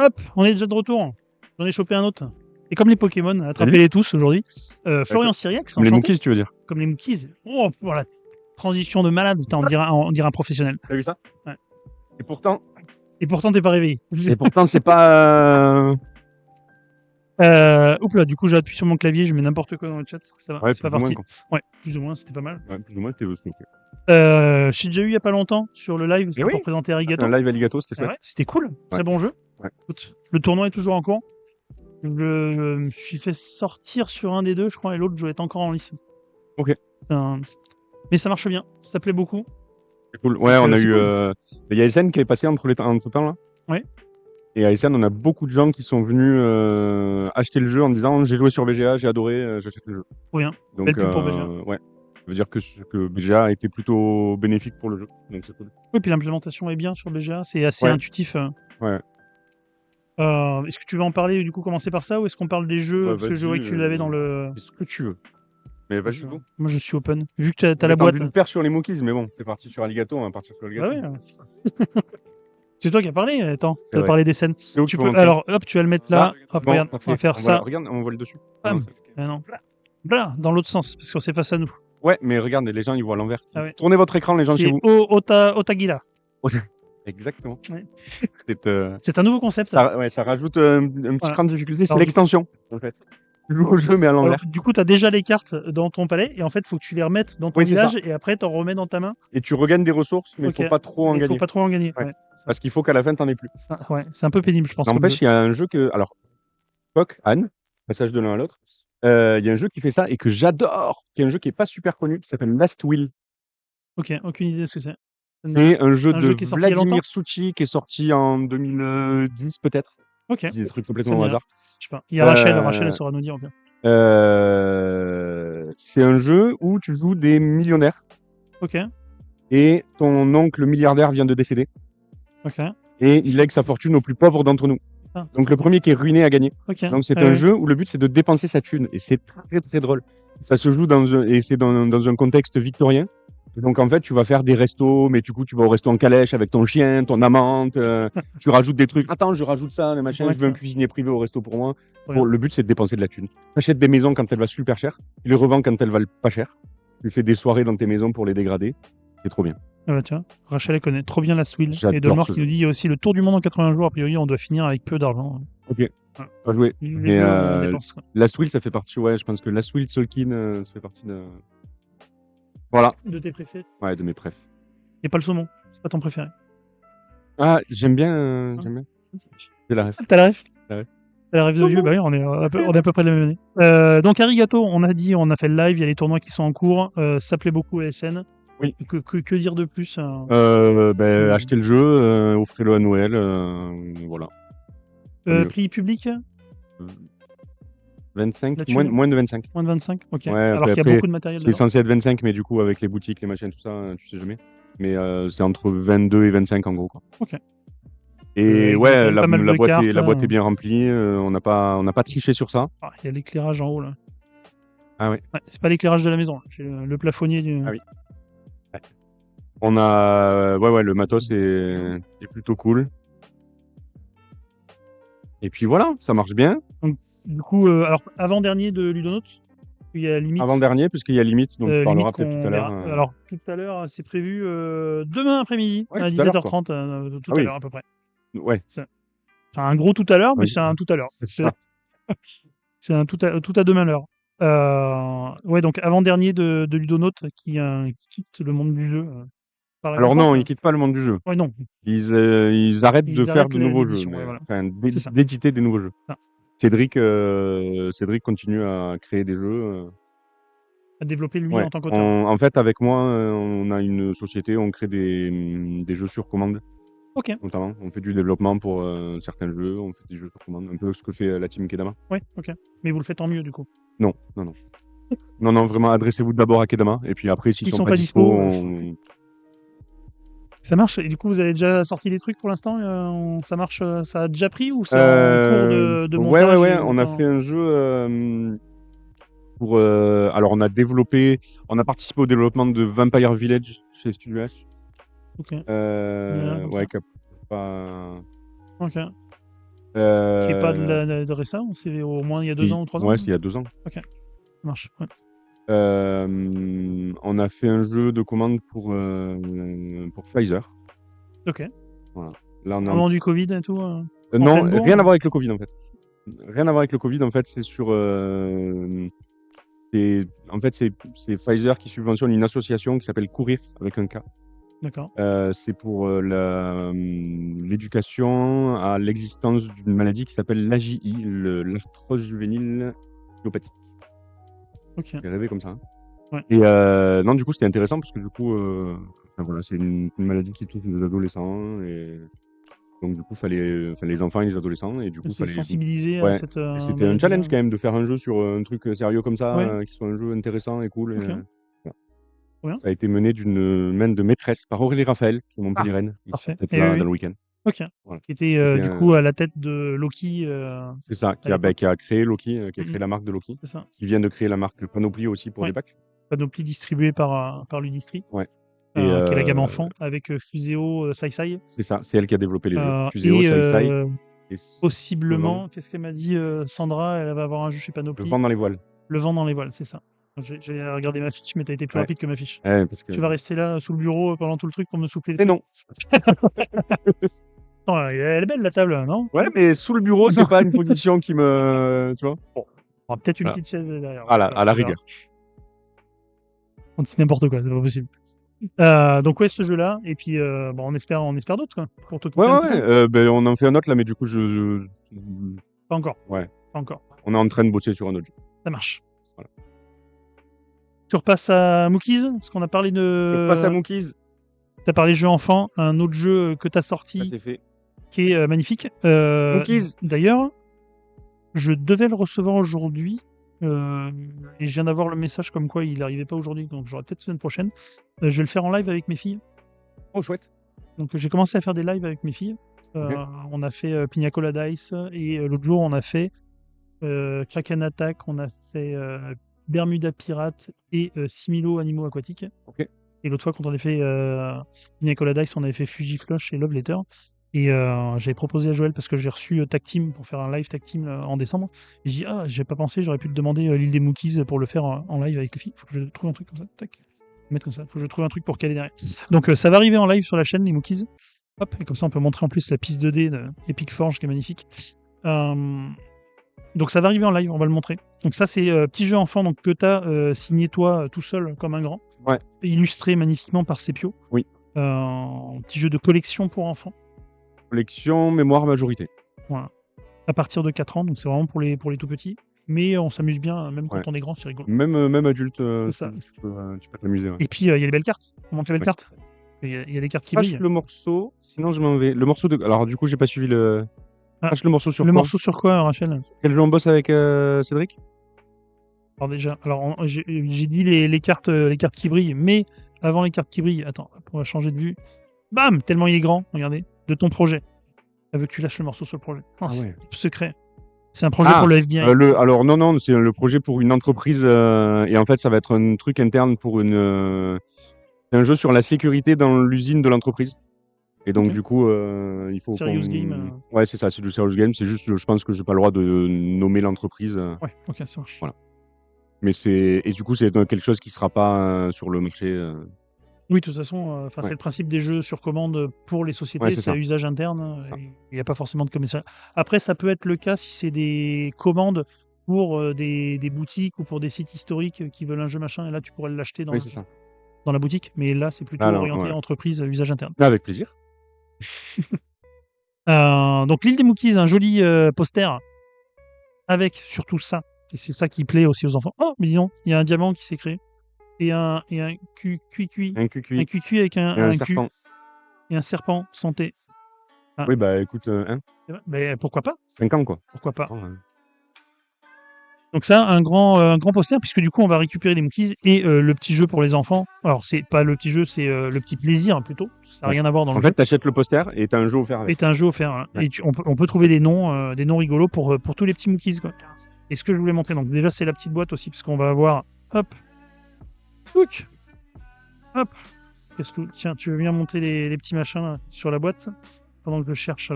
Hop, on est déjà de retour. J'en ai chopé un autre. Et comme les Pokémon, attrapez-les tous aujourd'hui. Florian Syriac, Comme les Mookies, tu veux dire? Comme les Mookies. Oh, voilà. Transition de malade. Putain, on dirait un professionnel. T'as vu ça? Ouais. Et pourtant, t'es pas réveillé. c'est pas. Oups là, du coup, j'appuie sur mon clavier, je mets n'importe quoi dans le chat. Ça va, Ouais, c'est pas plus ou parti. moins, Ouais, plus ou moins, c'était pas mal. Ouais, plus ou moins, c'était ok. J'ai déjà eu il y a pas longtemps sur le live, c'était oui. pour présenter C'est Arigato. un live Aligato, c'était chouette. Ouais, c'était cool, très bon jeu. Ouais. Écoute, le tournoi est toujours en cours. Je me suis fait sortir sur un des deux, je crois, et l'autre doit être encore en lice. Ok. Mais ça marche bien, ça plaît beaucoup. C'est cool. Ouais, Donc, on a c'est eu. cool. Il y a SN qui est passé entre temps là. Ouais. Et à SN, on a beaucoup de gens qui sont venus acheter le jeu en disant j'ai joué sur BGA, j'ai adoré, j'achète le jeu. Trop bien. Donc, Belle pub pour BGA. Ouais. Ça veut dire que BGA a été plutôt bénéfique pour le jeu. Donc c'est cool. Oui, puis l'implémentation est bien sur BGA, c'est assez intuitif. Ouais. Est-ce que tu veux en parler, du coup, commencer par ça, ou est-ce qu'on parle des jeux? Parce que je vois que tu l'avais dans le. Ce que tu veux. Mais vas-y, go. Moi, je suis open. Vu que t'as la boîte. J'ai perdre sur les Mookies, mais bon, t'es parti sur Aligato, on va partir sur Aligato. Ah ouais. C'est toi qui as parlé, attends. Tu as vrai. parlé des scènes. Tu peux alors, hop, tu vas le mettre là. Hop, bon, regarde, parfait. on va faire ça. Regarde, on voit le dessus. Bam. Ah non. Là, dans l'autre sens, parce qu'on c'est face à nous. Ouais, mais regarde, les gens, ils voient à l'envers. Ah ouais. Tournez votre écran, les gens, chez vous. C'est Otagila. Exactement. Ouais. C'est un nouveau concept. Ça rajoute un petit cran de difficulté, c'est Alors, l'extension, en fait. Tu joues au jeu, mais à l'envers. Du coup, tu as déjà les cartes dans ton palais, et en fait, il faut que tu les remettes dans ton village, et après, tu en remets dans ta main. Et tu regagnes des ressources, mais il Ok. faut pas trop en gagner. Il faut pas trop en gagner. Ouais. Ouais. Parce qu'il faut qu'à la fin, t'en aies plus. Ouais, c'est un peu pénible, je pense. N'empêche, il y a un jeu que. Alors, Anne, passage de l'un à l'autre. Il y a un jeu qui fait ça et que j'adore, qui est un jeu qui est pas super connu, qui s'appelle Last Will. Ok, aucune idée de ce que c'est. C'est un jeu de qui est sorti il y a longtemps. Vladimir Suchi qui est sorti en 2010 peut-être. Ok. Je dis des trucs complètement au hasard. Je sais pas. Il y a Rachel, elle saura nous dire. C'est un jeu où tu joues des millionnaires. Ok. Et ton oncle milliardaire vient de décéder. Ok. Et il lègue sa fortune aux plus pauvres d'entre nous. Ah. Donc le premier qui est ruiné a gagné. Okay. Donc c'est un jeu où le but c'est de dépenser sa thune. Et c'est très très drôle. Ça se joue dans un contexte victorien. Et donc en fait tu vas faire des restos, mais du coup tu vas au resto en calèche avec ton chien, ton amante, tu rajoutes des trucs. Attends, je rajoute ça, les machins, je veux un cuisinier privé au resto pour moi. Bon, le but c'est de dépenser de la thune. Tu achètes des maisons quand elles valent super cher, tu les revends quand elles valent pas cher. Tu fais des soirées dans tes maisons pour les dégrader. C'est trop bien. Ah bah tiens, Rachel elle connaît trop bien la Swill. J'adore et Dolmore qui nous dit il y a aussi le tour du monde en 80 jours. A priori, on doit finir avec peu d'argent. Ok, pas jouer. Mais la Swill, ça fait partie. Ouais, je pense que la Swill Tolkien, ça fait partie de. Voilà. De tes préférés. Ouais, de mes préfs. Et pas le saumon, c'est pas ton préféré. Ah, j'aime bien. J'ai la ref. T'as la ref? La ref. T'as la ref de vieux? Bah oui, on est à peu près de la même année. Donc Arigato, on a dit, on a fait le live, il y a les tournois qui sont en cours. Ça plaît beaucoup à SN. Oui. Que dire de plus achetez le jeu, offrez-le à Noël, voilà. Prix public 25, moins de 25. Moins de 25, ok. Ouais, alors qu'il y a beaucoup de matériel. C'est censé être 25, mais du coup, avec les boutiques, les machins, tout ça, tu sais jamais. Mais c'est entre 22 et 25 en gros, quoi. Ok. Et ouais, la boîte est bien remplie, on n'a pas triché sur ça. Il y a l'éclairage en haut, là. Ah ouais. C'est pas l'éclairage de la maison, c'est le plafonnier du. Ah oui. Ouais. On a. Ouais, le matos est plutôt cool. Et puis voilà, ça marche bien. Donc, du coup, alors avant-dernier de Ludonote, il y a limite. Avant-dernier, puisqu'il y a limite, donc tu parleras peut-être tout à l'heure. Alors, tout à l'heure, c'est prévu demain après-midi, ouais, à 17h30, tout à l'heure à peu près. Ouais. C'est un gros tout à l'heure, mais c'est un tout à l'heure. C'est un tout à demain l'heure. Ouais, donc avant-dernier de Ludonote qui quitte le monde du jeu. Alors non, ils quittent pas le monde du jeu. Ouais, non. Ils arrêtent de faire de nouveaux jeux, voilà. enfin d'éditer des nouveaux jeux. Cédric continue à créer des jeux. À développer lui en tant qu'auteur. En fait, avec moi, on a une société, on crée des jeux sur commande. Ok. Notamment, on fait du développement pour certains jeux, on fait des jeux sur commande, un peu ce que fait la team Kedama. Ouais, ok. Mais vous le faites en mieux du coup. Non. Non, vraiment, adressez-vous d'abord à Kedama, et puis après, s'ils sont pas dispo, Ça marche. Et du coup, vous avez déjà sorti des trucs pour l'instant ça marche, ça a déjà pris ou c'est en cours de montage? Ouais. On a fait un jeu pour. Alors, on a participé au développement de Vampire Village chez Studio S. Ok. Ouais, pas. Ok. Qui est pas Euh, de récent, c'est au moins il y a 2 si. ans ou 3 ans? Ouais, c'est il y a 2 ans. Ok, ça marche. Ouais. On a fait un jeu de commande pour Pfizer. Ok. Voilà. Là, on est Au en moment du Covid et tout, en non, pleine bourre? rien à voir avec le Covid en fait. Rien à voir avec le Covid en fait, c'est sur. En fait, c'est Pfizer qui subventionne une association qui s'appelle Courir avec un K. D'accord. C'est pour l'éducation à l'existence d'une maladie qui s'appelle l'AJI, l'arthrose juvénile idiopathique. Ok. J'ai rêvé comme ça. Hein. Ouais. Et non, du coup, c'était intéressant parce que du coup, enfin, voilà, c'est une maladie qui touche les adolescents. Et donc, du coup, fallait les enfants et les adolescents. Et du coup, C'est fallait. sensibilisé à Ouais. cette Et c'était un maladie-là. challenge quand même de faire un jeu sur un truc sérieux comme ça, Ouais. qui soit un jeu intéressant et cool. Ok. Voilà. Trop bien. Ça a été mené d'une main de maîtresse par Aurélie Raphaël, qui est Ah, Montpellieraine. Ils sont parfait. peut-être Et oui, là oui. dans le week-end. Ok. Voilà. Qui était C'était du coup à la tête de Loki C'est ça, à l'époque. qui a créé Loki, qui a Mhm. créé la marque de Loki, C'est ça. qui vient de créer la marque Panoply aussi pour Ouais. des packs. Panoply distribué par Ludistri, Ouais. qui Et est la gamme enfant avec Fuseo, Sai Sai. c'est ça, c'est elle qui a développé les jeux. Fuseo, Et Sai Sai et le vent, possiblement, qu'est-ce qu'elle m'a dit Sandra, elle va avoir un jeu chez le Panoply. vent dans les voiles. Le vent dans les voiles, c'est ça. J'ai regardé ma fiche, mais t'as été plus Ouais. rapide que ma fiche. Ouais, parce que... Tu vas rester là sous le bureau pendant tout le truc pour me souffler Et dessus. non. Non, elle est belle la table, non? Ouais, mais sous le bureau, c'est pas une position qui me... Tu vois? Bon, on aura peut-être une Voilà. petite chaise derrière. Voilà, Voilà, à la on verra. rigueur. On dit n'importe quoi, c'est pas possible. Donc ouais, ce jeu-là, et puis bon, on espère d'autres quoi, pour t'occuper Ouais, un petit peu. ben, on en fait un autre là, mais du coup, Pas encore. Ouais. Pas encore. On est en train de bosser sur un autre jeu. Ça marche. Voilà. Tu repasses à Mookies, parce qu'on a parlé Je passe à de. Monkeys. T'as parlé jeu enfant, un autre jeu que t'as Ça, sorti c'est fait. qui est magnifique. Monkeys. D'ailleurs, je devais le recevoir aujourd'hui. Et je viens d'avoir le message comme quoi il n'arrivait pas aujourd'hui, donc j'aurai peut-être la semaine prochaine. Je vais le faire en live avec mes filles. Oh, chouette. Donc j'ai commencé à faire des lives avec mes filles. Ok. On a fait Pina Colada Ice et l'autre jour on a fait Kraken Attack, on a fait Bermuda Pirate et Similo Animaux Aquatiques. Ok. Et l'autre fois quand on a fait Pina Colada Ice, on avait fait Fuji Flush et Love Letter. Et j'avais proposé à Joël parce que j'ai reçu Tag Team pour faire un live Tag Team en décembre. Et j'ai dit, j'ai pas pensé, j'aurais pu te demander l'île des Mookies pour le faire en live avec les filles. Faut que je trouve un truc comme ça. Tac. Mettre comme ça. Faut que je trouve un truc pour caler derrière. Donc ça va arriver en live sur la chaîne, les Mookies. Hop, et comme ça on peut montrer en plus la piste 2D de Epic Forge qui est magnifique. Donc ça va arriver en live, on va le montrer. Donc ça c'est petit jeu enfant donc, que tu as signé toi tout seul comme un grand. Ouais. Illustré magnifiquement par Sepio. Oui. Petit jeu de collection pour enfants. Collection, mémoire, majorité. Voilà. À partir de 4 ans, donc c'est vraiment pour les tout petits. Mais on s'amuse bien, même quand Ouais. on est grand, c'est rigolo. Même adulte, ça. tu peux t'amuser. Ouais. Et puis il y a les belles cartes. On montre les belles Ouais. cartes. Il y a des cartes qui Crache brillent. le morceau, sinon je m'en vais. Le morceau de. Alors du coup, j'ai pas suivi le. Crache le morceau sur Le quoi morceau sur quoi, Rachel? Quel jeu on bosse avec Cédric? Alors déjà, j'ai dit les cartes qui brillent, mais avant les cartes qui brillent, attends, on va changer de vue. Bam! Tellement il est grand, regardez, de ton projet. Elle veut que tu lâches le morceau sur le projet. Non, c'est secret. C'est un projet pour le FBI. Alors non, c'est le projet pour une entreprise et en fait ça va être un truc interne pour c'est un jeu sur la sécurité dans l'usine de l'entreprise. Et donc du coup il faut Serious game. Ouais, c'est ça, c'est du serious game, c'est juste je pense que j'ai pas le droit de nommer l'entreprise. Ouais, ok, ça marche. Voilà. Mais et du coup c'est quelque chose qui sera pas sur le marché. Oui, de toute façon, c'est le principe des jeux sur commande pour les sociétés, c'est à usage interne. Il n'y a pas forcément de commissariat. Après, ça peut être le cas si c'est des commandes pour des boutiques ou pour des sites historiques qui veulent un jeu machin, et là tu pourrais l'acheter dans la boutique. Mais là, c'est plutôt orienté entreprise, usage interne. Avec plaisir. Donc l'île des Mookies, un joli poster avec surtout ça. Et c'est ça qui plaît aussi aux enfants. Oh, mais dis donc, il y a un diamant qui s'est créé. Et un cuicui. Un cuicui. Un cuicui avec un serpent. Et un serpent santé. Ah. Oui, bah écoute, Mais pourquoi pas? 5 ans, quoi. Pourquoi pas? Donc ça, un grand poster, puisque du coup, on va récupérer les Mookies et le petit jeu pour les enfants. Alors, c'est pas le petit jeu, c'est le petit plaisir, plutôt. Ça n'a rien à voir dans le jeu. En fait, t'achètes le poster et t'as un jeu offert avec. Et t'as un jeu offert. Hein. Ouais. Et on peut trouver des noms rigolos pour tous les petits Mookies, quoi. Et ce que je voulais montrer, donc déjà, c'est la petite boîte aussi, parce qu'on va avoir... Hop. Touc. Hop. Tiens, tu veux bien monter les petits machins là, sur la boîte pendant que je cherche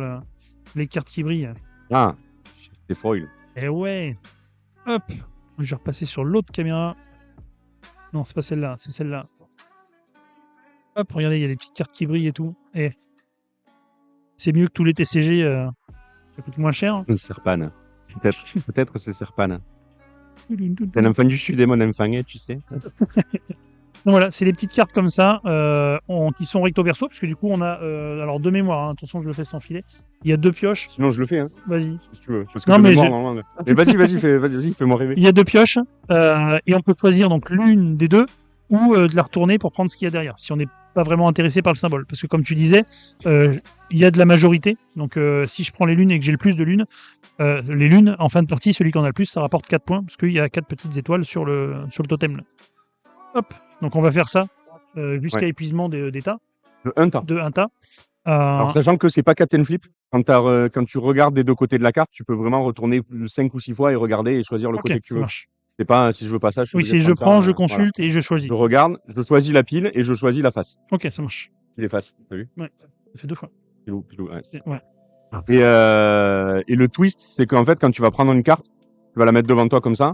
les cartes qui brillent. Ah, c'est foil. Et ouais. Hop. Je vais repasser sur l'autre caméra. Non, c'est pas celle-là, c'est celle-là. Hop, regardez, il y a des petites cartes qui brillent et tout. Et c'est mieux que tous les TCG. Ça coûte moins cher. Serpan. Peut-être c'est Serpan. C'est l'enfant du sud et mon enfant, tu sais. Donc voilà, c'est des petites cartes comme ça qui sont recto verso, parce que du coup on a alors de mémoire, hein, attention je le fais sans filet. Il y a 2 pioches. Sinon je le fais, hein, Vas-y. si tu veux. Parce que Non, de mais mémoire, normalement. Mais vas-y, fais-moi rêver. Il y a 2 pioches et on peut choisir donc l'une des deux ou de la retourner pour prendre ce qu'il y a derrière, si on n'est pas vraiment intéressé par le symbole. Parce que comme tu disais, il y a de la majorité. Donc si je prends les lunes et que j'ai le plus de lunes, les lunes, en fin de partie, celui qui en a le plus, ça rapporte 4 points, parce qu'il y a 4 petites étoiles sur le totem. Là. Hop, donc on va faire ça jusqu'à épuisement d'état. De 1 tas. Alors sachant que c'est pas Captain Flip, quand tu regardes des deux côtés de la carte, tu peux vraiment retourner 5 ou 6 fois et regarder et choisir le côté que tu veux. Marche. C'est pas si je veux pas ça, je suis Oui, c'est je prends, je consulte et je choisis. Je regarde, je choisis la pile et je choisis la face. Ok, ça marche. Les faces, t'as vu? Ouais, ça fait 2 fois. Pilou, ouais. Ouais. Et le twist, c'est qu'en fait, quand tu vas prendre une carte, tu vas la mettre devant toi comme ça.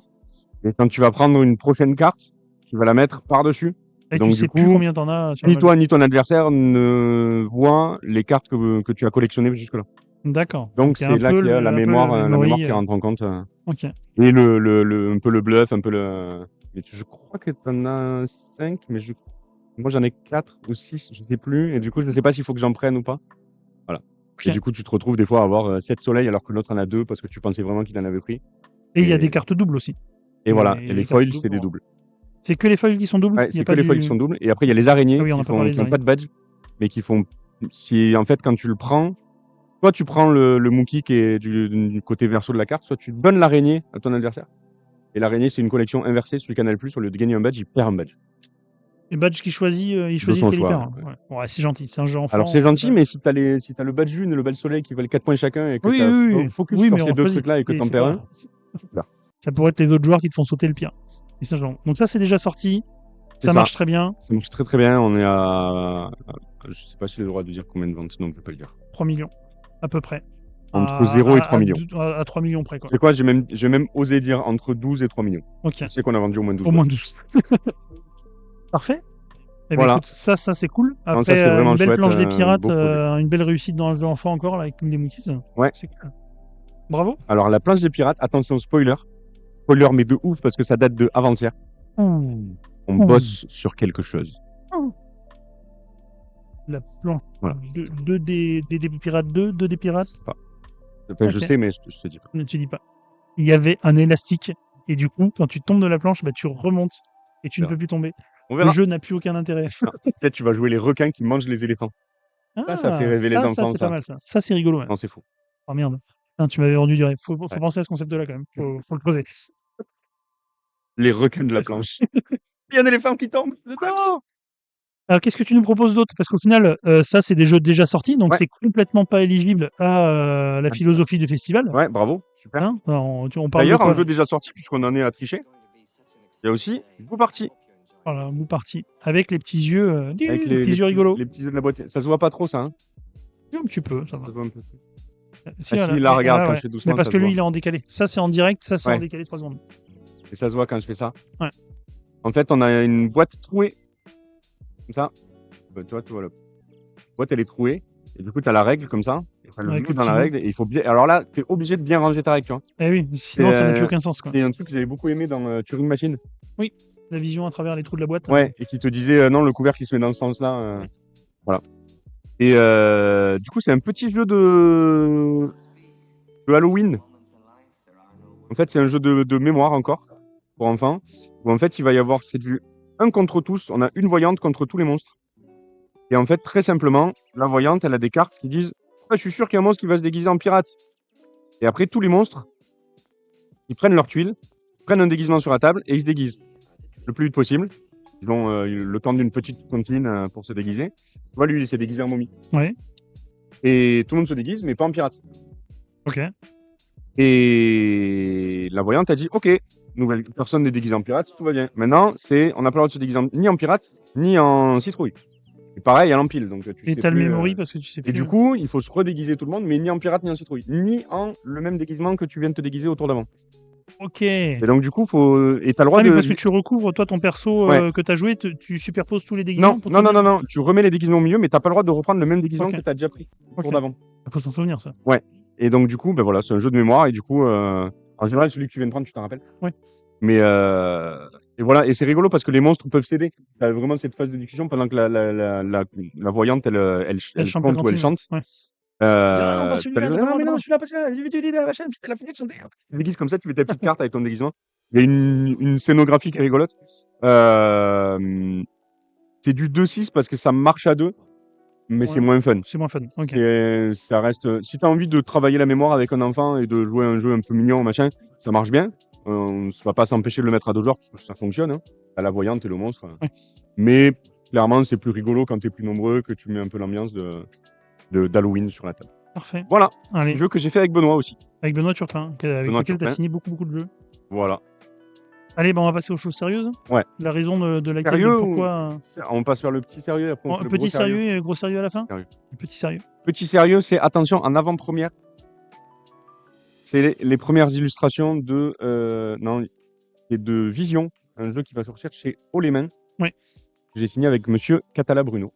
Et quand tu vas prendre une prochaine carte, tu vas la mettre par-dessus. Et donc, tu sais plus combien t'en as. Ni toi ni ton adversaire ne voient les cartes que tu as collectionnées jusque-là. D'accord. Donc c'est là qu'il y a la mémoire qui rentre en compte. Ok. Et un peu le bluff, un peu le. Je crois que t'en as 5, mais moi j'en ai 4 ou 6, je sais plus. Et du coup, je sais pas s'il faut que j'en prenne ou pas. Voilà. Okay. Et du coup, tu te retrouves des fois à avoir 7 soleils alors que l'autre en a 2 parce que tu pensais vraiment qu'il en avait pris. Et il y a des cartes doubles aussi. Et voilà. Et les foils, c'est des doubles. C'est que les foils qui sont doubles? Ouais, c'est que les foils qui sont doubles. Et après, il y a les araignées qui n'ont pas de badge, mais qui font. Si en fait, quand tu le prends, soit tu prends le Mookie qui est du côté verso de la carte, soit tu donnes l'araignée à ton adversaire. Et l'araignée, c'est une collection inversée. Celui qui en a le plus, au lieu de gagner un badge, il perd un badge. Et badge qu'il choisit, il choisit lequel il perd. Ouais, c'est gentil, c'est un jeu enfant. Alors c'est gentil, mais si t'as le badge lune et le badge soleil qui valent 4 points chacun et que t'as focus sur ces deux trucs-là et que t'en perds un, ça pourrait être les autres joueurs qui te font sauter le pire. Et ça, donc ça, c'est déjà sorti. Ça marche très bien. Ça marche très très bien. On est à... Je sais pas si j'ai le droit de dire combien de ventes, donc je vais pas le dire. 3 millions, à peu près. Entre 0 et 3 millions. À 3 millions près, quoi. C'est quoi, j'ai même osé dire entre 12 et 3 millions. Ok. Je sais qu'on a vendu au moins 12. Au moins 12. Parfait. Eh voilà. Écoute, ça c'est cool. Après, non, ça, c'est vraiment une belle chouette, planche des pirates, une belle réussite dans un jeu enfant encore, là, avec des Mookies. Ouais. C'est cool. Bravo. Alors, la planche des pirates, attention, spoiler. Spoiler, mais de ouf, parce que ça date de avant-hier. On bosse sur quelque chose. La planche. Voilà. Des pirates 2, des pirates. Enfin, je sais, mais je te dis pas. Ne te dis pas. Il y avait un élastique, et du coup, quand tu tombes de la planche, bah, tu remontes, et tu ne peux plus tomber. Le jeu n'a plus aucun intérêt. Peut-être tu vas jouer les requins qui mangent les éléphants. Ça fait rêver les enfants. Ça, c'est pas mal, ça. Ça, c'est rigolo. Ouais. Non, c'est fou. Oh merde. Putain, tu m'avais vendu du rêve. Faut penser à ce concept-là, quand même. Faut le poser. Les requins de la planche. Il y a un éléphant qui tombe. Non. Alors, qu'est-ce que tu nous proposes d'autre? Parce qu'au final, ça, c'est des jeux déjà sortis, donc c'est complètement pas éligible à la philosophie du festival. Ouais, bravo. Super. Hein, on parle d'ailleurs, un jeu déjà sorti, puisqu'on en est à tricher, il y a aussi Bout Party. Voilà, Bout Party. Avec les petits yeux, avec les petits yeux rigolos. Les petits yeux de la boîte. Ça se voit pas trop, ça, hein? Un petit peu, ça va. Ça se voit un peu. Si, là, regarde, quand je fais doucement. Mais parce que lui, il est en décalé. Ça, c'est en direct, ça, c'est en décalé 3 secondes. Et ça se voit quand je fais ça. Ouais. En fait, on a une boîte trouée. Comme ça. Tu vois, la boîte, elle est trouée. Et du coup, tu as la règle comme ça. Le bout dans la règle. Et il faut bien. Alors là, tu es obligé de bien ranger ta règle, tu vois. Eh oui, sinon, ça n'a plus aucun sens, quoi. C'est un truc que j'avais beaucoup aimé dans Turing Machine. Oui, la vision à travers les trous de la boîte. Ouais, et qui te disait non, le couvercle, il se met dans ce sens-là. Voilà. Et du coup, c'est un petit jeu de Halloween. En fait, c'est un jeu de mémoire encore, pour enfants, où en fait, il va y avoir, c'est du 1 contre tous. On a une voyante contre tous les monstres. Et en fait, très simplement, la voyante, elle a des cartes qui disent je suis sûr qu'il y a un monstre qui va se déguiser en pirate. Et après, tous les monstres, ils prennent leurs tuiles, prennent un déguisement sur la table et ils se déguisent le plus vite possible. Ils ont le temps d'une petite comptine pour se déguiser. Tu vois, lui, il s'est déguisé en momie. Ouais. Et tout le monde se déguise, mais pas en pirate. Ok. Et la voyante a dit ok, nouvelle personne n'est déguisée en pirate, tout va bien. Maintenant, on n'a pas le droit de se déguiser ni en pirate, ni en citrouille. Et pareil, elle empile. Donc, tu Et sais t'as le plus, memory parce que tu sais Et plus. du coup, il faut se redéguiser tout le monde, mais ni en pirate, ni en citrouille. Ni en le même déguisement que tu viens de te déguiser au tour d'avant. Ok. Et donc, du coup, faut. Et t'as le droit Ah, mais de. parce que tu recouvres, toi, ton perso Ouais. que t'as joué, tu superposes tous les Non, déguisements pour te non, non, souvenir. non, non. Tu remets les déguisements au milieu, mais t'as pas le droit de reprendre le même déguisement Ok. que t'as déjà pris au tour Ok. d'avant. Il faut s'en souvenir, ça. Ouais. Et donc, du coup, ben voilà, c'est un jeu de mémoire. Et du coup, en général, celui que tu viens de prendre, tu t'en rappelles. Ouais. Mais et voilà, et c'est rigolo parce que les monstres peuvent s'aider. T'as vraiment cette phase de discussion pendant que la voyante, elle chante compte ou elle cantine. chante. Ouais. T'as non, pas les celui-là, gens, d'abord, ah mais non, d'abord. celui-là, parce que j'ai vu tu dis la machin, puis t'as la fini de chanter. Tu déguises comme ça, tu fais ta petite carte avec ton déguisement. Il y a une scénographie qui est rigolote. C'est du 2-6 parce que ça marche à deux, mais c'est Ouais. moins fun. C'est moins fun. Ok. Ça reste. Si t'as envie de travailler la mémoire avec un enfant et de jouer à un jeu un peu mignon, machin, ça marche bien. On ne va pas s'empêcher de le mettre à 2 joueurs parce que ça fonctionne. Hein. T'as la voyante et le monstre. Ouais. Mais clairement, c'est plus rigolo quand t'es plus nombreux, que tu mets un peu l'ambiance d'Halloween sur la table. Parfait. Voilà. Allez. Jeu que j'ai fait avec Benoît aussi. Avec Benoît Turpin, avec Benoît lequel tu as Turpin. signé beaucoup de jeux. Voilà. Allez, on va passer aux choses sérieuses. Ouais. La raison de laquelle, Sérieux pourquoi. On passe vers le petit sérieux et après on fait le Petit gros sérieux. sérieux et gros sérieux à la fin. Sérieux. Petit sérieux. Petit sérieux, c'est attention en avant-première. C'est les premières illustrations de Vision, un jeu qui va sortir chez Oleman. Ouais. J'ai signé avec Monsieur Catala Bruno.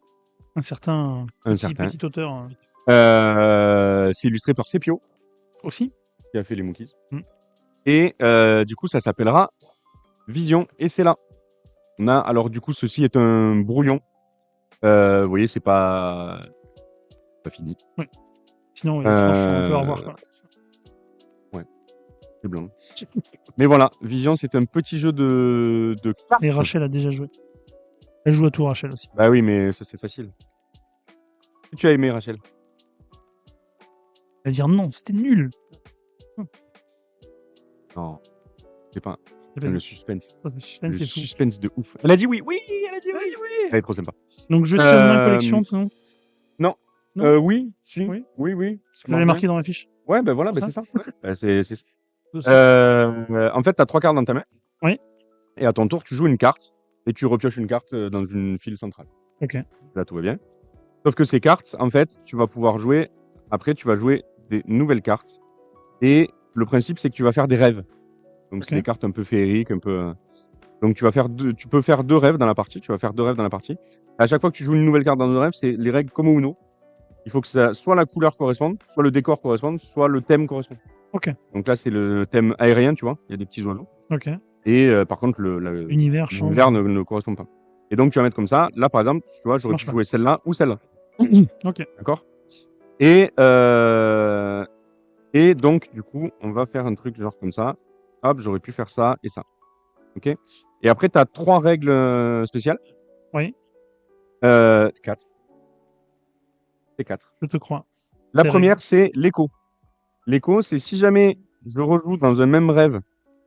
Un certain petit auteur. C'est illustré par Sepio. Aussi. Qui a fait les Monkeys. Et du coup, ça s'appellera Vision et c'est là. Alors du coup, ceci est un brouillon. Vous voyez, c'est pas fini. Oui. Sinon, il on peut au revoir quoi. Ouais. C'est blanc. Mais voilà, Vision, c'est un petit jeu de cartes. Et Rachel a déjà joué. Elle joue à tout, Rachel aussi. Bah oui, mais ça c'est facile. Tu as aimé, Rachel? Elle va dire non, c'était nul. Non, c'est pas. Le suspense. Le suspense de ouf. Elle a dit oui, elle a dit oui. Elle est trop sympa. Donc je suis en main collection, non. Non. Oui, si. Oui. Je l'avais marqué dans la fiche. Ouais, ben voilà, c'est ça. C'est ça. En fait, tu as 3 cartes dans ta main. Oui. Et à ton tour, tu joues une carte et tu repioches une carte dans une file centrale. Ok. Là, tout va bien. Sauf que ces cartes, en fait, tu vas pouvoir jouer. Après, tu vas jouer des nouvelles cartes. Et le principe, c'est que tu vas faire des rêves. Donc, c'est des cartes un peu féeriques, un peu. Donc, tu peux faire 2 rêves dans la partie. Tu vas faire 2 rêves dans la partie. À chaque fois que tu joues une nouvelle carte dans un rêve, c'est les règles comme au Uno. Il faut que soit la couleur corresponde, soit le décor corresponde, soit le thème corresponde. Ok. Donc là, c'est le thème aérien, tu vois. Il y a des petits oiseaux. Ok. Et par contre, l'univers ne correspond pas. Et donc, tu vas mettre comme ça. Là, par exemple, tu vois, j'aurais pu jouer celle-là ou celle-là. Ok. D'accord. Et donc, du coup, on va faire un truc genre comme ça. Hop, j'aurais pu faire ça et ça. Ok. Et après, tu as 3 règles spéciales. Oui. 4. C'est 4. Je te crois. La première, c'est l'écho. L'écho, c'est si jamais je rejoue dans un même rêve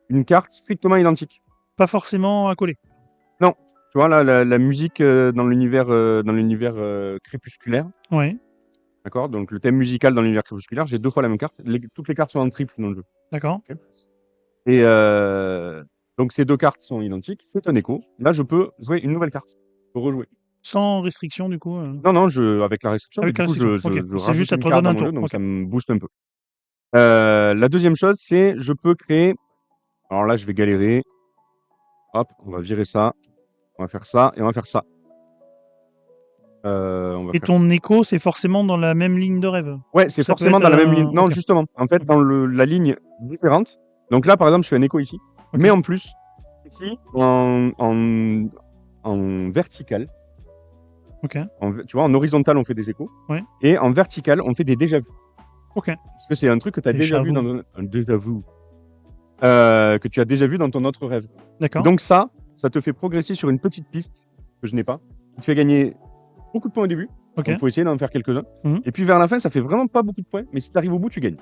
une carte strictement identique. Pas forcément à coller. Non. Tu vois, là, la musique dans l'univers crépusculaire. Oui. D'accord. Donc, le thème musical dans l'univers crépusculaire, j'ai 2 fois la même carte. Toutes les cartes sont en triple dans le jeu. D'accord. Okay. Et donc, ces 2 cartes sont identiques. C'est un écho. Là, je peux jouer une nouvelle carte. Je peux rejouer. Sans restriction, du coup Non, avec la restriction. Avec la restriction. Je c'est juste à te redonner redonner un tour. Donc, ça me booste un peu. La deuxième chose, c'est je peux créer. Alors là, je vais galérer. Hop, on va virer ça. On va faire ça et on va faire ça. Et ton écho, c'est forcément dans la même ligne de rêve? Ouais, c'est forcément dans la même ligne. Non, justement. En fait, dans la ligne différente. Donc là, par exemple, je fais un écho ici. Mais en plus, ici, en vertical. Ok. Tu vois, en horizontal, on fait des échos. Ouais. Et en vertical, on fait des déjà-vus. Ok. Parce que c'est un truc que tu as déjà vu dans un déjà-vu. Que tu as déjà vu dans ton autre rêve. D'accord. Donc ça te fait progresser sur une petite piste que je n'ai pas. Qui te fait gagner beaucoup de points au début. Ok. Donc il faut essayer d'en faire quelques-uns. Et puis vers la fin, ça fait vraiment pas beaucoup de points. Mais si tu arrives au bout, tu gagnes.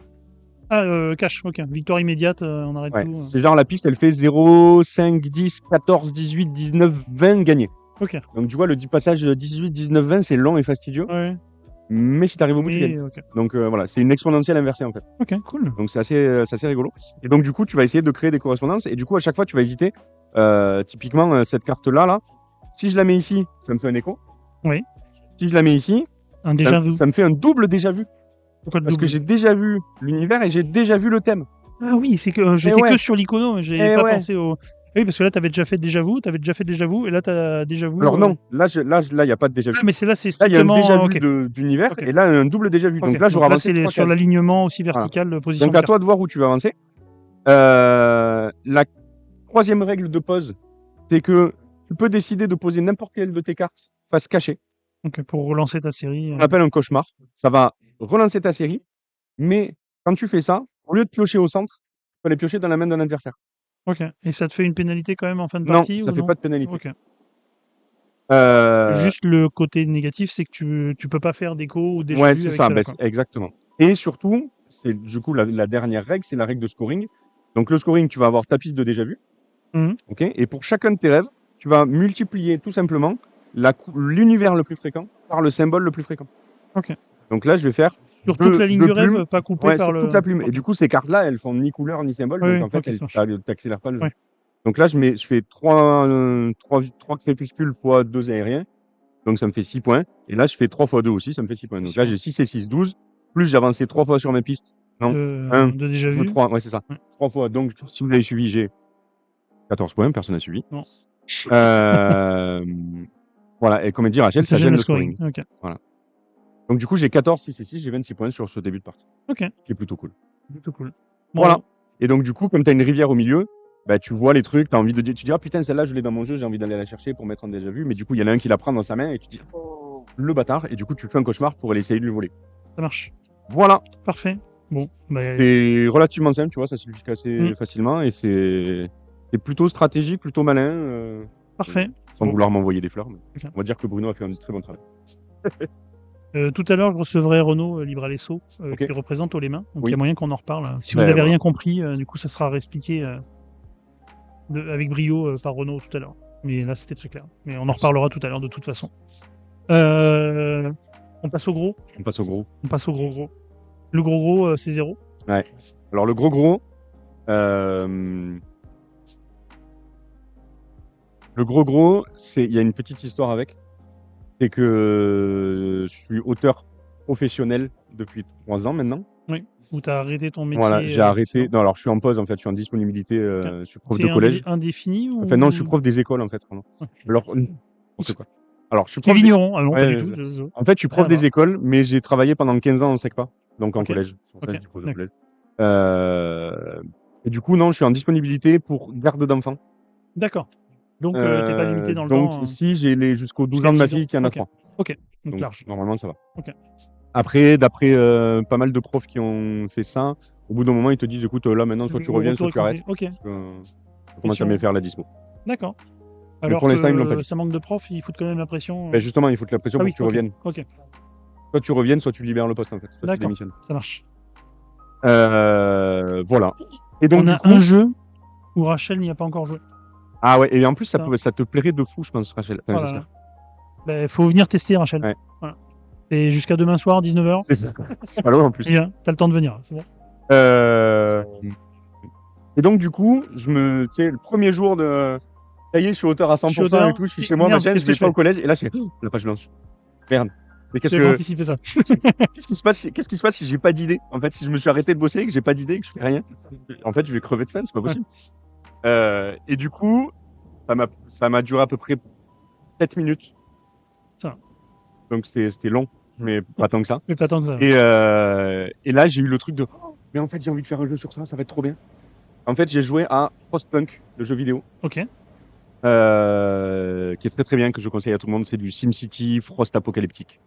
Ah, cash, ok. Victoire immédiate, on arrête tout. C'est genre la piste, elle fait 0, 5, 10, 14, 18, 19, 20 gagnés. Ok. Donc tu vois, le passage 18, 19, 20, c'est long et fastidieux. Ouais. Mais si tu arrives au bout, tu gagnes. Okay. Donc voilà, c'est une exponentielle inversée en fait. Ok, cool. Donc c'est assez rigolo. Et donc du coup, tu vas essayer de créer des correspondances. Et du coup, à chaque fois, tu vas hésiter. Typiquement, cette carte-là, si je la mets ici, ça me fait un écho. Oui. Si je la mets ici, Un déjà vu. ça me fait un double déjà vu. Pourquoi le Parce que double j'ai déjà vu l'univers et j'ai déjà vu le thème. Ah oui, c'est que j'étais ouais. que sur l'icono, mais j'ai Eh pas ouais. pensé au. Oui, parce que là, t'avais déjà fait déjà vu, et là, t'as déjà vu. Alors non, là, il n'y a pas de déjà vu. Ah, mais c'est là, c'est Là, il y a un strictement. déjà vu Ok. d'univers Ok. et là, un double déjà vu. Ok. Donc là, j'aurais avancé c'est 3 sur cases. l'alignement aussi vertical, position Donc de à carte. toi de voir où tu vas avancer. La troisième règle de pose, c'est que tu peux décider de poser n'importe quelle de tes cartes face cachée. Ok, pour relancer ta série. Ce qu'on appelle un cauchemar. Ça va relancer ta série, mais quand tu fais ça, au lieu de piocher au centre, tu peux aller piocher dans la main d'un adversaire. Ok. Et ça te fait une pénalité quand même en fin de Non, partie ça ou fait non pas de pénalité. Ok. Euh, Juste le côté négatif, c'est que tu peux pas faire d'écho ou déjà Ouais, vu c'est avec ça, celle-là, quoi. exactement. Et surtout, c'est du coup la dernière règle, c'est la règle de scoring. Donc le scoring, tu vas avoir ta piste de déjà vu. Mhm. Ok. Et pour chacun de tes rêves, tu vas multiplier tout simplement l'univers le plus fréquent par le symbole le plus fréquent. Ok. Donc là, je vais faire Sur toute la ligne deux du rêve, plumes. pas coupé Ouais, par sur le. toute la plume. Ok. Et du coup, ces cartes-là, elles font ni couleur ni symbole. Oui, donc en fait, ok, ça marche. t'accélères pas le jeu. Ouais. Donc là, je fais 3 crépuscules fois 2 aériens. Donc ça me fait 6 points. Et là, je fais 3 fois 2 aussi, ça me fait 6 points. Donc là, j'ai 6 et 6, 12. Plus j'ai avancé 3 fois sur mes pistes. Non, 1, De déjà 2, vu. 3. Ouais, c'est ça. Ouais. 3 fois. Donc, si vous avez suivi, j'ai 14 points. Personne n'a suivi. Non. Voilà. Et comme dit Rachel, ça gêne le scoring. Ok. Voilà. Donc du coup, j'ai 14, 6 et 6. J'ai 26 points sur ce début de partie. Ok. Qui est plutôt cool. Plutôt cool. Voilà. Et donc du coup, comme tu as une rivière au milieu, bah, tu vois les trucs, tu as envie de dire, tu dis, ah putain, celle-là, je l'ai dans mon jeu, j'ai envie d'aller la chercher pour mettre en déjà vu. Mais du coup, il y en a un qui la prend dans sa main et tu dis, oh, le bâtard. Et du coup, tu fais un cauchemar pour aller essayer de lui voler. Ça marche. Voilà. Parfait. Bon. C'est relativement simple, tu vois, ça s'applique assez facilement et c'est plutôt stratégique, plutôt malin. Parfait. Sans vouloir m'envoyer des fleurs. Mais Okay. on va dire que Bruno a fait un très bon travail. Tout à l'heure, je recevrai Renaud Libralesso, Okay. qui représente Olémin. Donc, il Oui. y a moyen qu'on en reparle. Si vous n'avez rien compris, du coup, ça sera réexpliqué avec brio par Renaud tout à l'heure. Mais là, c'était très clair. Mais on en reparlera tout à l'heure, de toute façon. On passe au gros. On passe au gros. On passe au gros. Le gros, c'est 0. Ouais. Alors, le gros... Le gros, il y a une petite histoire avec. C'est que je suis auteur professionnel depuis 3 ans maintenant. Oui, où tu as arrêté ton métier. Voilà, j'ai arrêté. Non, alors je suis en pause en fait, je suis en disponibilité. Je suis prof de collège. C'est indéfini ou... Enfin, non, je suis prof des écoles en fait. Alors, c'est quoi? Alors, je suis prof. vigneron. Ah non, pas du tout. En fait, je suis prof des écoles, mais j'ai travaillé pendant 15 ans en SECPA, donc en collège. C'est pour ça que je suis prof de collège. Et du coup, non, je suis en disponibilité pour garde d'enfants. D'accord. Donc, tu n'es pas limité dans le temps. Donc, si j'ai jusqu'aux 12 ans de ma fille qui en a 3. Ok, donc large. Normalement, ça va. Ok. Après, d'après pas mal de profs qui ont fait ça, au bout d'un moment, ils te disent, écoute, là, maintenant, soit tu reviens, soit tu arrêtes. Ok. Parce que je commence à me faire la dispo. D'accord. Mais Alors pour l'instant, ils me l'ont pas dit. Ça manque de profs, ils foutent quand même la pression. Ben justement, ils foutent la pression pour que tu reviennes. Ok. Soit tu reviennes, soit tu libères le poste, en fait. Soit tu démissionnes. Ça marche. Voilà. Et donc, on a un jeu où Rachel n'y a pas encore joué. Ah ouais, et en plus, ça te plairait de fou, je pense, Rachel. Enfin, j'espère. Ben, faut venir tester, Rachel. Ouais. Voilà. Et jusqu'à demain soir, 19h. C'est ça. C'est pas loin en plus. Bien, t'as le temps de venir, c'est bon. Et donc, du coup, tu sais, le premier jour de. Ça y est, je suis auteur à 100% et tout, je suis chez moi, machin, je vais pas au collège, et là, je fais la page blanche. Merde. Mais qu'est-ce que. Anticiper ça. Qu'est-ce qui se passe si j'ai pas d'idée? En fait, si je me suis arrêté de bosser et que j'ai pas d'idée, que je fais rien, en fait, je vais crever de faim, c'est pas possible. Et du coup, ça m'a duré à peu près 7 minutes. Ça. Donc c'était long, mais pas tant que ça. Mais pas tant que ça. Et là, j'ai eu le truc de mais en fait, j'ai envie de faire un jeu sur ça, ça va être trop bien. En fait, j'ai joué à Frostpunk, le jeu vidéo. Ok. Qui est très très bien, que je conseille à tout le monde. C'est du SimCity Frost apocalyptique.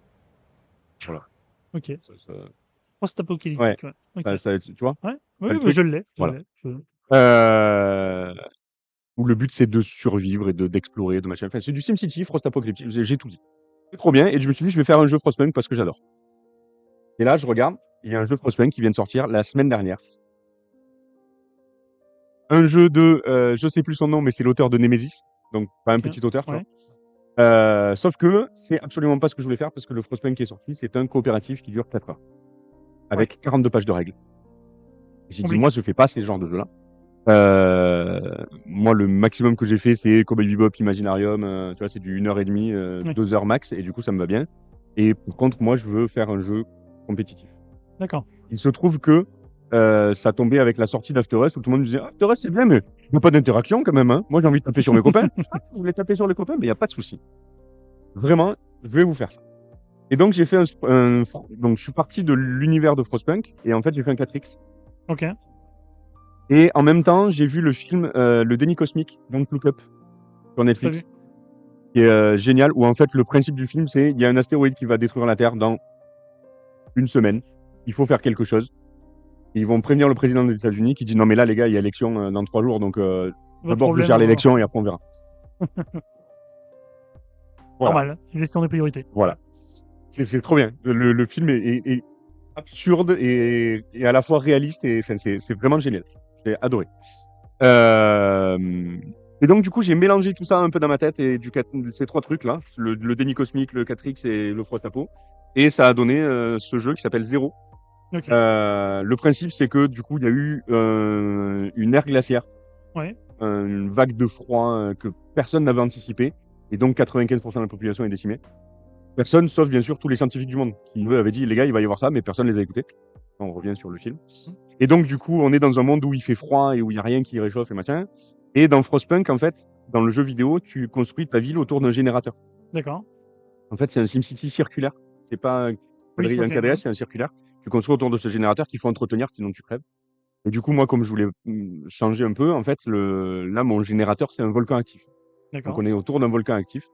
Voilà. Ok. Frost apocalyptique. Ouais. Okay. Tu vois? Ouais. Oui, je l'ai. Voilà. Où le but c'est de survivre et d'explorer, de machin. Enfin, c'est du SimCity Frost apocalyptique. J'ai tout dit. C'est trop bien. Et je me suis dit, je vais faire un jeu Frostpunk parce que j'adore. Et là, je regarde. Il y a un jeu Frostpunk qui vient de sortir la semaine dernière. Un jeu de, je sais plus son nom, mais c'est l'auteur de Nemesis, donc pas un petit auteur, tu vois. Sauf que c'est absolument pas ce que je voulais faire parce que le Frostpunk qui est sorti, c'est un coopératif qui dure 4 heures, avec 42 pages de règles. J'ai dit, moi, je fais pas ces genres de jeux-là. Moi, le maximum que j'ai fait, c'est Cowboy Bebop, Imaginarium, tu vois, c'est du 1h30, 2 heures max, et du coup, ça me va bien. Et par contre, moi, je veux faire un jeu compétitif. D'accord. Il se trouve que ça tombait avec la sortie d'After Us où tout le monde me disait After Us, c'est bien, mais il n'y a pas d'interaction quand même. Hein. Moi, j'ai envie de taper sur mes copains. Ah, vous voulez taper sur les copains, mais il n'y a pas de souci. Vraiment, je vais vous faire ça. Et donc, j'ai fait donc, je suis parti de l'univers de Frostpunk et en fait, j'ai fait un 4X. Ok. Et en même temps, j'ai vu le film Le Déni Cosmique, Don't Look Up, sur Pas Netflix, vu. qui est génial, où en fait, le principe du film, c'est il y a un astéroïde qui va détruire la Terre dans une semaine. Il faut faire quelque chose. Et ils vont prévenir le président des États-Unis qui dit non, mais là, les gars, il y a élection dans 3 jours, donc Votre d'abord, je problème, gère l'élection et après, on verra. Voilà. normal. Gestion des priorités. Voilà. C'est trop bien. Le film est absurde et à la fois réaliste. Et c'est vraiment génial. J'ai adoré. Et donc, du coup, j'ai mélangé tout ça un peu dans ma tête et ces 3 trucs-là, le déni cosmique, le 4X et le Frostapo. Et ça a donné ce jeu qui s'appelle Zero. Ok. Le principe, c'est que du coup, il y a eu une ère glaciaire, Ouais. une vague de froid que personne n'avait anticipé. Et donc, 95% de la population est décimée. Personne, sauf bien sûr tous les scientifiques du monde, qui eux avaient dit, les gars, il va y avoir ça, mais personne ne les a écoutés. On revient sur le film. Et donc, du coup, on est dans un monde où il fait froid et où il n'y a rien qui réchauffe et machin. Et dans Frostpunk, en fait, dans le jeu vidéo, tu construis ta ville autour d'un générateur. D'accord. En fait, c'est un SimCity circulaire. C'est pas un Oui, ok, quadrillé, ouais. c'est un circulaire. Tu construis autour de ce générateur qu'il faut entretenir, sinon tu crèves. Et du coup, moi, comme je voulais changer un peu, en fait, là, mon générateur, c'est un volcan actif. Donc, D'accord. on est autour d'un volcan actif.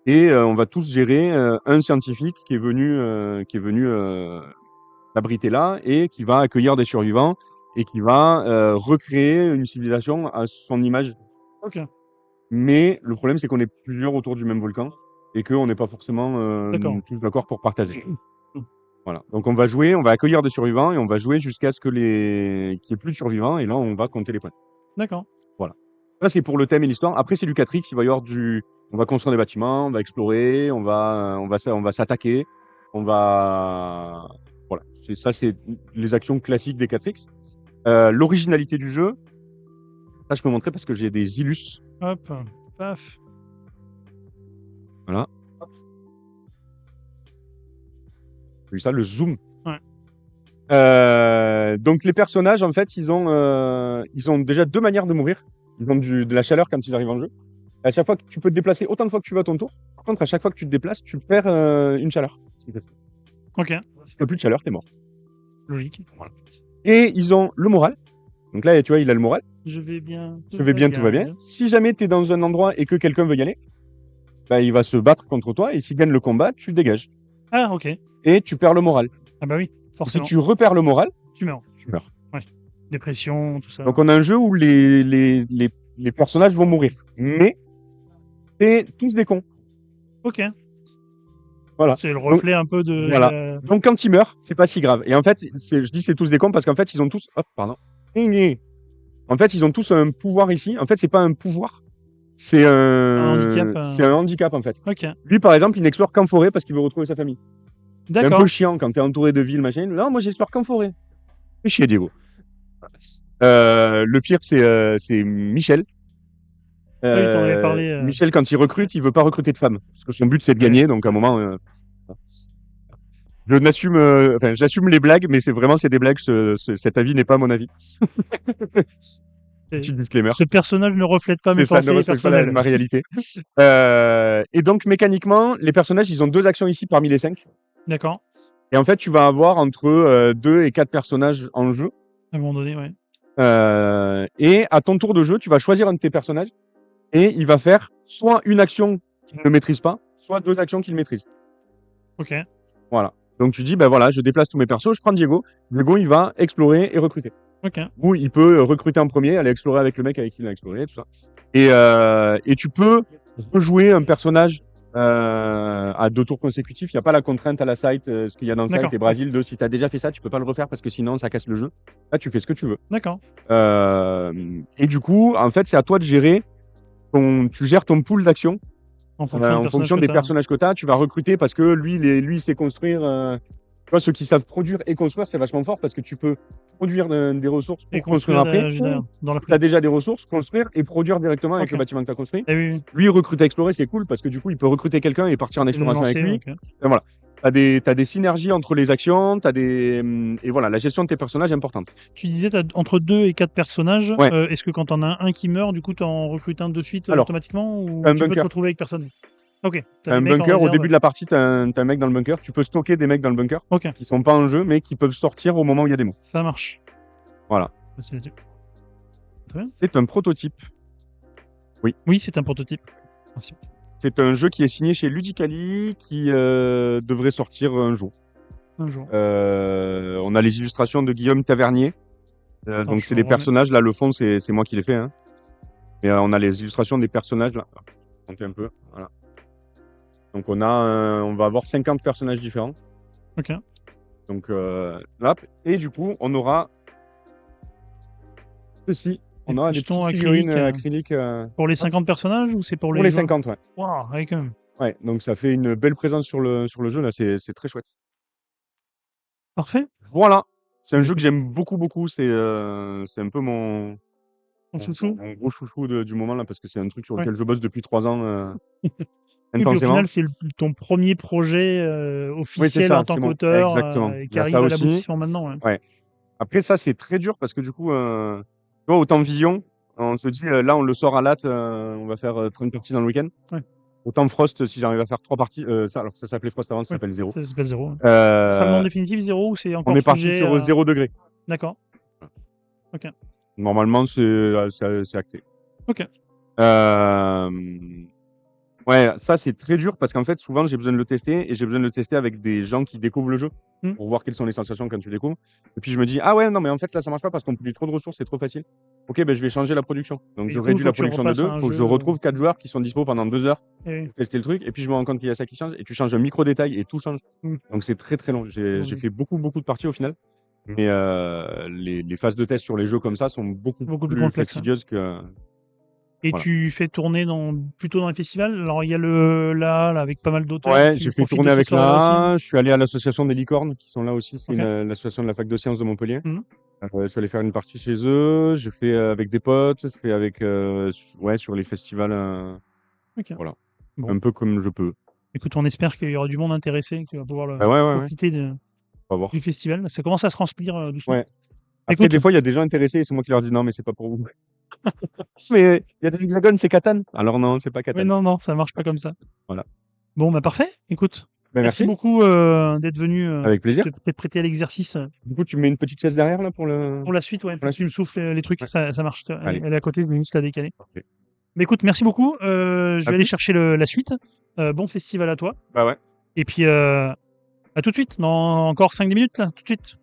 Et on va tous gérer un scientifique qui est venu l'abriter là et qui va accueillir des survivants et qui va recréer une civilisation à son image. Ok. Mais le problème, c'est qu'on est plusieurs autour du même volcan et qu'on n'est pas forcément D'accord. tous d'accord pour partager. Voilà. Donc on va jouer, on va accueillir des survivants et on va jouer jusqu'à ce qu'il n'y ait plus de survivants et là, on va compter les points. D'accord. Voilà. Ça, c'est pour le thème et l'histoire. Après, c'est du 4X, il va y avoir on va construire des bâtiments, on va explorer, on va s'attaquer, voilà. Ça, c'est les actions classiques des 4X. L'originalité du jeu, ça, je peux montrer parce que j'ai des illus. Hop. Paf. Voilà. J'ai vu ça, le zoom. Ouais. Donc les personnages, en fait, ils ont déjà 2 manières de mourir. Ils ont de la chaleur quand ils arrivent en jeu. À chaque fois que tu peux te déplacer autant de fois que tu veux à ton tour. Par contre, à chaque fois que tu te déplaces, tu perds une chaleur. Ok. Si t'as plus de chaleur, t'es mort. Logique. Voilà. Et ils ont le moral. Donc là, tu vois, il a le moral. Je vais bien. Je vais bien, tout va bien. Si jamais t'es dans un endroit et que quelqu'un veut y aller, bah, il va se battre contre toi et s'il gagne le combat, tu dégages. Ah, ok. Et tu perds le moral. Ah bah oui, Si forcément. tu repères le moral, Tu meurs. tu meurs. Ouais. Dépression, tout ça. Donc on a un jeu où les personnages vont mourir. Mais c'est tous des cons. Ok. Voilà. C'est le reflet un peu de. Voilà. Donc quand ils meurent, c'est pas si grave. Et en fait, je dis c'est tous des cons parce qu'en fait, ils ont tous. Hop, pardon. En fait, ils ont tous un pouvoir ici. En fait, c'est pas un pouvoir. C'est Un handicap. C'est un handicap en fait. Ok. Lui, par exemple, il n'explore qu'en forêt parce qu'il veut retrouver sa famille. C'est un D'accord. peu chiant quand t'es entouré de villes, machin. Non, moi, j'explore qu'en forêt. Fais chier, Diego. Le pire, c'est Michel. Oui, t'en avais parlé. Michel, quand il recrute, il veut pas recruter de femmes. Parce que son but, c'est de gagner. Donc, à un moment, j'assume les blagues, mais c'est des blagues. Cet avis n'est pas mon avis. Petit disclaimer. Ce personnage ne reflète pas mes Ça, ne pensées respecte pas personnelles. ma réalité. Et donc, mécaniquement, les personnages, ils ont 2 actions ici parmi les 5. D'accord. Et en fait, tu vas avoir entre 2 et 4 personnages en jeu. À un moment donné, ouais. Et à ton tour de jeu, tu vas choisir un de tes personnages et il va faire soit une action qu'il ne maîtrise pas, soit 2 actions qu'il maîtrise. Ok. Voilà. Donc tu dis, ben voilà, je déplace tous mes persos, je prends Diego. Diego, il va explorer et recruter. Ok. Ou il peut recruter en premier, aller explorer avec le mec avec qui il a exploré, tout ça. Et tu peux rejouer un personnage à 2 tours consécutifs. Il n'y a pas la contrainte à la site, ce qu'il y a dans le site et Brésil de si tu as déjà fait ça, tu peux pas le refaire parce que sinon ça casse le jeu. Là, tu fais ce que tu veux. D'accord. Et du coup, en fait, c'est à toi de gérer tu gères ton pool d'action En fonction des personnages que tu as. Tu vas recruter parce que lui, il sait construire. Tu vois, ceux qui savent produire et construire, c'est vachement fort parce que tu peux produire des ressources Et pour construire construire après. derrière, dans la Si tu as foulée. déjà des ressources, construire et produire directement avec Ok. le bâtiment que tu as construit. Eh oui, Lui, recruter, explorer, c'est cool parce que du coup, il peut recruter quelqu'un et partir en le exploration avec lancer, lui. ok. Et voilà. T'as des synergies entre les actions, et voilà, la gestion de tes personnages est importante. Tu disais, tu as entre 2 et 4 personnages. Ouais. Est-ce que quand t'en as un qui meurt, du coup, t'en recrutes un de suite Alors, automatiquement ou t'as un tu peux te bunker. retrouver avec personne? Ok. T'as T'as un des mecs en bunker, au réserve. début de la partie, t'as un mec dans le bunker. Tu peux stocker des mecs dans le bunker Ok, qui sont pas en jeu, mais qui peuvent sortir au moment où il y a des mots. ça marche. Voilà. C'est très bien. C'est un prototype. Oui, c'est un prototype. Merci. C'est un jeu qui est signé chez Ludicali, qui devrait sortir un jour. Un jour. On a les illustrations de Guillaume Tavernier. Attends, Donc je c'est vais les remettre. personnages. Là, le fond, c'est moi qui l'ai fait. Hein. Mais on a les illustrations des personnages là. Je vais monter un peu. Voilà. Donc on va avoir 50 personnages différents. Ok. Donc là, et du coup, on aura ceci. On aura des jetons petites figurines acryliques, acryliques. Pour les 50 personnages ou c'est pour Pour les les joueurs? 50, ouais. Waouh, avec eux. Ouais, donc ça fait une belle présence sur le jeu là. C'est très chouette. Parfait. Voilà. C'est un Bah, jeu que écoute. j'aime beaucoup, beaucoup. C'est un peu mon chouchou. mon gros chouchou du moment là, parce que c'est un truc sur Ouais. lequel je bosse depuis 3 ans Oui, puis au intensément. final, c'est ton premier projet Oui, c'est officiel ça, en tant c'est mon qu'auteur exactement. et Il qui y a ça arrive à aussi. l'aboutissement maintenant. Ouais. Ouais. Après ça, c'est très dur parce que du coup, tu vois, autant Vision, on se dit là, on le sort à latte, on va faire 30 parties dans le week-end. Ouais. Autant Frost, si j'arrive à faire 3 parties, alors ça s'appelait Frost avant, ça Ouais. s'appelle 0. Ça s'appelle 0. Ça sera le nom définitif 0 ou c'est On encore est parti sujet sur 0 degré. D'accord. Ok. Normalement, c'est acté. Ok. Ouais, ça c'est très dur parce qu'en fait, souvent j'ai besoin de le tester et j'ai besoin de le tester avec des gens qui découvrent le jeu pour voir quelles sont les sensations quand tu découvres. Et puis je me dis, ah ouais, non, mais en fait là ça marche pas parce qu'on produit trop de ressources, c'est trop facile. Ok, ben je vais changer la production. Donc Et je du coup, réduis faut la que tu production de repasses à 2, un faut que je jeu, retrouve 4 joueurs qui sont dispo pendant 2 heures et- pour tester le truc. Et puis je me rends compte qu'il y a ça qui change et tu changes un micro détail et tout change. Donc c'est très très long. J'ai Oui. fait beaucoup de parties au final. Mais les phases de test sur les jeux comme ça sont beaucoup plus plus complexes. fastidieuses que. Et Voilà. tu fais tourner plutôt dans les festivals. Alors il y a le là avec pas mal d'auteurs. Ouais, Tu j'ai fait profites tourner de ces avec soirées-là aussi. là. Je suis allé à l'association des licornes qui sont là aussi. C'est Ok. l'association de la fac de sciences de Montpellier. Mhm. Je suis allé faire une partie chez eux. Je fais avec des potes. Je fais avec sur les festivals. Ok. Voilà. Bon. Un peu comme je peux. Écoute, on espère qu'il y aura du monde intéressé, qui va pouvoir Ouais. profiter On va voir. du festival. Ça commence à se remplir doucement. Ouais. Après, Écoute, des fois, il y a des gens intéressés et c'est moi qui leur dis non, mais c'est pas pour vous. Mais il y a des hexagones, c'est Catane. Alors non, c'est pas mais Catane. non, ça marche pas comme ça. Voilà. Bon, bah parfait. Écoute, Ben, merci merci. beaucoup d'être venu Avec plaisir. te prêter à l'exercice. Du coup, tu mets une petite chaise derrière là pour le. Pour la suite, ouais, Pour la tu me souffles les trucs, Ouais. ça marche. Allez. Elle est à côté, je vais juste la décaler. Parfait. Mais écoute, merci beaucoup. Je vais aller plus. chercher la suite. Bon festival à toi. Bah ouais. Et puis, à tout de suite, dans encore 5-10 minutes, là, tout de suite.